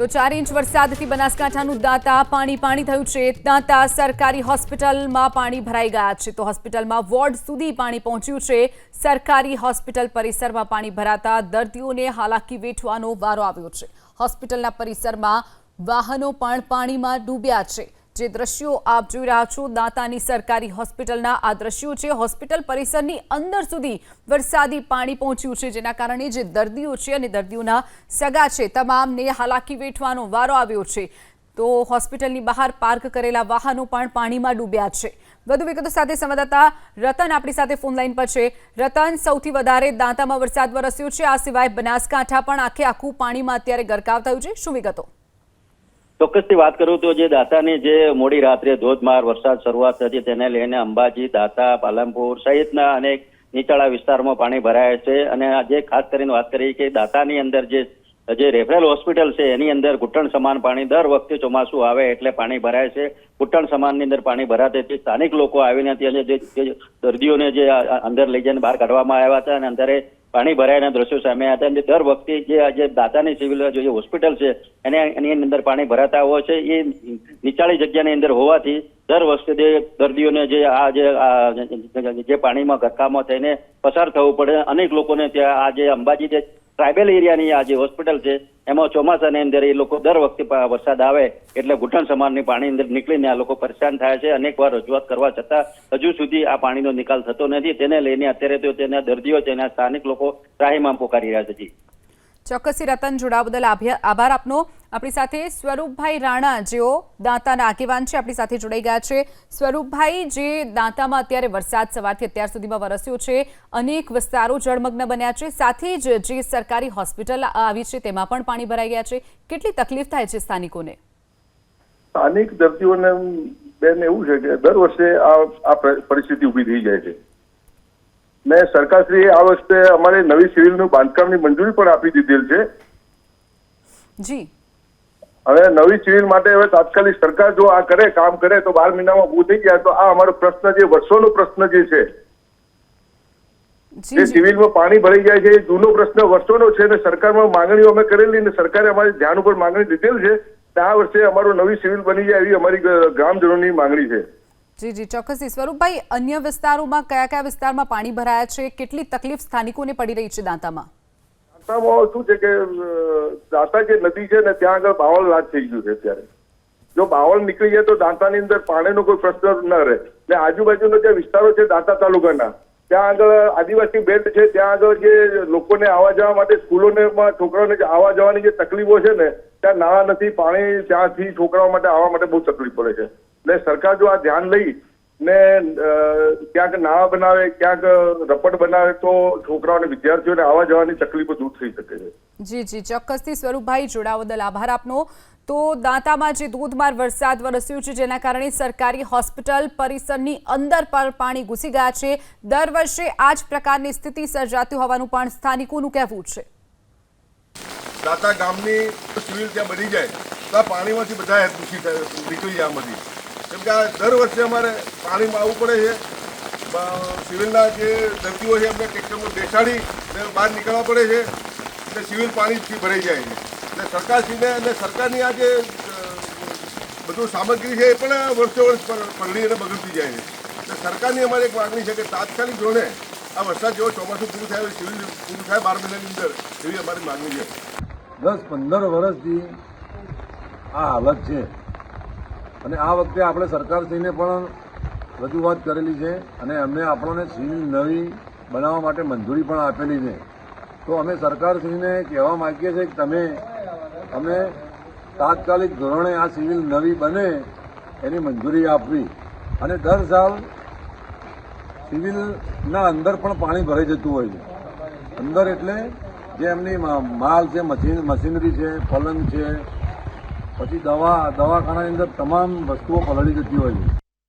તો 4 ઇંચ વરસાદથી બનાસકાંઠાનું દાંતા પાણી થયું છે। દાંતા સરકારી હોસ્પિટલમાં પાણી ભરાઈ ગયા છે તો હોસ્પિટલમાં વોર્ડ સુધી પાણી પહોંચ્યું છે। સરકારી હોસ્પિટલ પરિસરમાં પાણી ભરાતા દર્દીઓને હાલાકી વેઠવાનો વારો આવ્યો છે। હોસ્પિટલના પરિસરમાં વાહનો પણ પાણીમાં ડૂબ્યા છે। જે દ્રશ્યો આપ જોઈ રહ્યા છો દાંતાની સરકારી હોસ્પિટલના આ દ્રશ્યો છે। હોસ્પિટલ પરિસરની અંદર સુધી વરસાદી પાણી પહોંચ્યું છે જેના કારણે જે દર્દીઓ છે અને દર્દીઓના સગા છે તમામને હાલાકી વેઠવાનો વારો આવ્યો છે। તો હોસ્પિટલની બહાર પાર્ક કરેલા વાહનો પણ પાણીમાં ડૂબ્યા છે। વધુ વિગતો સાથે સંવાદદાતા રતન આપણી સાથે ફોન લાઈન પર છે। રતન, સૌથી વધારે દાંતામાં વરસાદ વરસ્યો છે, આ સિવાય બનાસકાંઠા પણ આખું પાણીમાં અત્યારે ગરકાવ થયું છે, શું વિગતો? ચોક્કસથી વાત કરું તો જે દાંતાની જે મોડી રાત્રે ધોધમાર વરસાદ શરૂઆત થતી તેને લઈને અંબાજી, દાંતા, પાલનપુર સહિતના અનેક નીચાણા વિસ્તારમાં પાણી ભરાયા છે। અને આજે ખાસ કરીને વાત કરી કે દાંતાની અંદર જે રેફરલ હોસ્પિટલ છે એની અંદર ઘૂંટણ સમાન પાણી દર વખતે ચોમાસું આવે એટલે પાણી ભરાય છે। ઘૂંટણ સમાનની અંદર પાણી ભરાતી સ્થાનિક લોકો આવીને ત્યાં જે દર્દીઓને જે અંદર લઈ જઈને બહાર કાઢવામાં આવ્યા હતા અને અંદર પાણી ભરાયાના દ્રશ્યો સામે આવ્યા હતા। દર વખતે જે દાંતાની સિવિલ જે હોસ્પિટલ છે એની અંદર પાણી ભરાતા હોય છે એ નીચાળી જગ્યાની અંદર હોવાથી દર વખતે દર્દીઓને જે પાણીમાં ગરકામાં થઈને પસાર થવું પડે। અનેક લોકોને ત્યાં આ જે અંબાજી જે ટ્રાઇબલ એરિયાની આ જે હોસ્પિટલ છે એમાં ચોમાસાની અંદર એ લોકો દર વખતે વરસાદ આવે એટલે ઘૂંટણ સમાનની પાણી અંદર નીકળીને આ લોકો પરેશાન થાય છે। અનેક વાર રજૂઆત કરવા છતાં હજુ સુધી આ પાણીનો નિકાલ થતો નથી। તેને લઈને અત્યારે તો તેના દર્દીઓ તેના સ્થાનિક લોકો ત્રાહિમામ પોકારી રહ્યા છે। ચોક્કસથી રતન, જોડાવા બદલ આભાર આપનો। આપણી સાથે સ્વરૂપભાઈ રાણા જેઓ દાંતાના આગેવાન છે આપણી સાથે જોડાઈ ગયા છે। સ્વરૂપભાઈ, જે દાંતામાં અત્યારે વરસાદ સવારથી અત્યાર સુધીમાં વરસ્યો છે, અનેક વિસ્તારો જળમગ્ન બન્યા છે, સાથે જ જે સરકારી હોસ્પિટલ આવી છે તેમાં પણ પાણી ભરાઈ ગયા છે, કેટલી તકલીફ થાય છે સ્થાનિકોને? સ્થાનિક દર્દીઓને બેન એવું છે કે દર વર્ષે આ પરિસ્થિતિ ઊભી થઈ જાય છે। મેં સરકારશ્રીએ આ વખતે અમારે નવી સિવિલનું બાંધકામની મંજૂરી પણ આપી દીધેલ છે। જી, હવે નવી સિવિલ માટે હવે તાત્કાલિક સરકાર જો આ કામ કરે તો 12 મહિનામાં પૂરું થઈ ગયા તો આ અમારો પ્રશ્ન જે વર્ષોનો પ્રશ્ન જે છે જે સિવિલમાં પાણી ભરાઈ જાય છે એ જૂનો પ્રશ્ન વર્ષોનો છે અને સરકારમાં માંગણીઓ અમે કરેલી અને સરકારે અમારી ધ્યાન ઉપર માંગણી દીધેલ છે। આ વર્ષે અમારું નવી સિવિલ બની જાય એવી અમારી ગ્રામજનોની માંગણી છે। જી, ચોક્કસથી। સ્વરૂપભાઈ, અન્ય વિસ્તારોમાં કયા વિસ્તારમાં પાણી ભરાયા છે, કેટલી તકલીફ સ્થાનિકોને પડી રહી છે દાંતામાં? દાંતામાં શું છે કે દાંતા જે નદી છે ને ત્યાં આગળ બાવળ લાજ થઈ ગયું છે। અત્યારે જો બાવળ નીકળી જાય તો દાંતાની અંદર પાણીનો કોઈ પ્રશ્ન ન રહે। ને આજુબાજુના જે વિસ્તારો છે દાંતા તાલુકાના ત્યાં આગળ આદિવાસી બેલ્ટ છે, ત્યાં આગળ જે લોકોને આવવા જવા માટે સ્કૂલોને છોકરાઓને આવવા જવાની જે તકલીફો છે ને ત્યાં નાળા નથી, પાણી ત્યાંથી છોકરાઓ માટે આવવા માટે બહુ તકલીફ પડે છે। એટલે સરકાર જો આ ધ્યાન લઈ ને ક્યાંક નાળા બનાવે, ક્યાંક રપટ બનાવે તો છોકરાઓ અને વિદ્યાર્થીઓને આવવા જવાની તકલીફો દૂર થઈ શકે છે। જી, ચોક્કસથી સ્વરૂપભાઈ, જોડાવા બદલ આભાર આપનો। તો દાંતામાં જે ધોધમાર વરસાદ વરસ્યો છે જેના કારણે સરકારી હોસ્પિટલ પરિસરની અંદર પર પાણી ઘૂસી ગયા છે। દર વર્ષે આ જ પ્રકારની સ્થિતિ સર્જાતી હોવાનું પણ સ્થાનિકોનું કહેવું છે। દાંતા ગામની સિવિલ ત્યાં બની જાય તો આ પાણીમાંથી બધા નીકળી જાય આમાંથી, કેમ કે આ દર વર્ષે અમારે પાણીમાં આવવું પડે છે। સિવિલના જે દર્દીઓ છે એમને ટ્રેક્ટરમાં બેસાડી બહાર નીકળવા પડે છે એટલે સિવિલ પાણીથી ભરાઈ જાય છે। એટલે સરકારશ્રીને અને સરકારની આ જે બધું સામગ્રી છે એ પણ વર્ષો વર્ષ પલળી અને બગડતી જાય છે। એટલે સરકારની અમારી એક માગણી છે કે તાત્કાલિક ધોરણે આ વરસાદ જેવો ચોમાસું પૂરું થાય સિવિલ પૂરું થાય 12 મહિનાની અંદર એવી અમારી માગણી છે। 10-15 વર્ષથી આ હાલત છે અને આ વખતે આપણે સરકારશ્રીને પણ રજૂઆત કરેલી છે અને અમને આપણને સિવિલ નવી બનાવવા માટે મંજૂરી પણ આપેલી છે। તો અમે સરકારશ્રીને કહેવા માગીએ છીએ કે તમે અમે તાત્કાલિક ધોરણે આ સિવિલ નવી બને એની મંજૂરી આપવી અને દર સાલ સિવિલના અંદર પણ પાણી ભરાઈ જતું હોય છે। અંદર એટલે જે એમની માલ છે, મશીનરી છે, પલંગ છે, પછી દવાખાનાની અંદર તમામ વસ્તુઓ પલળી જતી હોય છે।